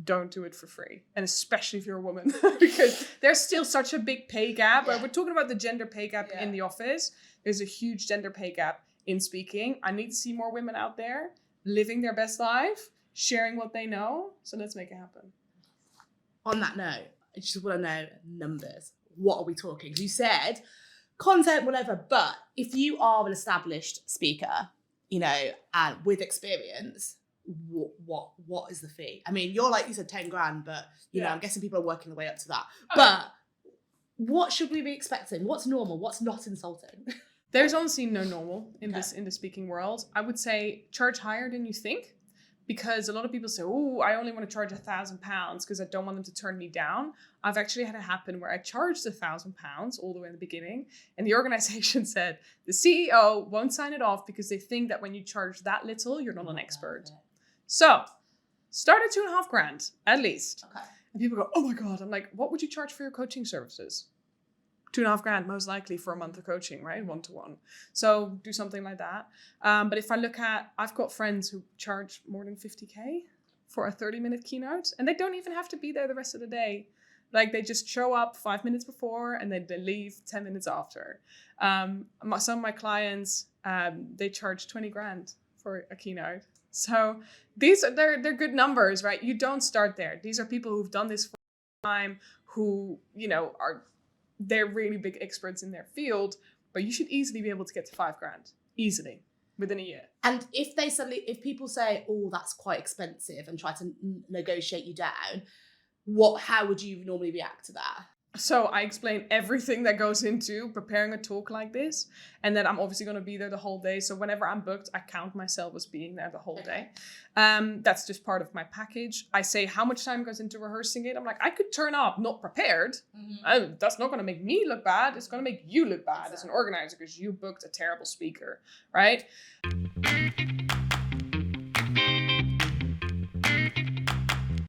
don't do it for free. And especially if you're a woman, because there's still such a big pay gap. We're talking about the gender pay gap in the office. There's a huge gender pay gap in speaking. I need to see more women out there living their best life, sharing what they know. So let's make it happen. On that note, I just want to know numbers. What are we talking? You said content, whatever, but if you are an established speaker, you know, and with experience, what is the fee? I mean, you're like, you said 10 grand, but you know, I'm guessing people are working their way up to that. But what should we be expecting? What's normal? What's not insulting? There's honestly no normal in the speaking world. I would say charge higher than you think, because a lot of people say, oh, I only want to charge £1,000 because I don't want them to turn me down. I've actually had it happen where I charged £1,000 all the way in the beginning, and the organization said the CEO won't sign it off because they think that when you charge that little, you're not an expert. So start at $2,500 at least. And people go, oh my God. I'm like, what would you charge for your coaching services? $2,500 most likely for a month of coaching, right? 1-to-1. So do something like that. But if I look at, I've got friends who charge more than 50K for a 30-minute keynote, and they don't even have to be there the rest of the day. Like they just show up 5 minutes before and then they leave 10 minutes after. Some of my clients, they charge 20 grand for a keynote. So they're good numbers, right? You don't start there. These are people who've done this for time, who, you know, they're really big experts in their field, but you should easily be able to get to 5 grand easily within a year. And if people say, oh, that's quite expensive, and try to negotiate you down, how would you normally react to that? So I explain everything that goes into preparing a talk like this, and that I'm obviously going to be there the whole day. So whenever I'm booked, I count myself as being there the whole day. That's just part of my package. I say how much time goes into rehearsing it. I'm like, I could turn up not prepared. That's not going to make me look bad. It's going to make you look bad as an organizer because you booked a terrible speaker, right?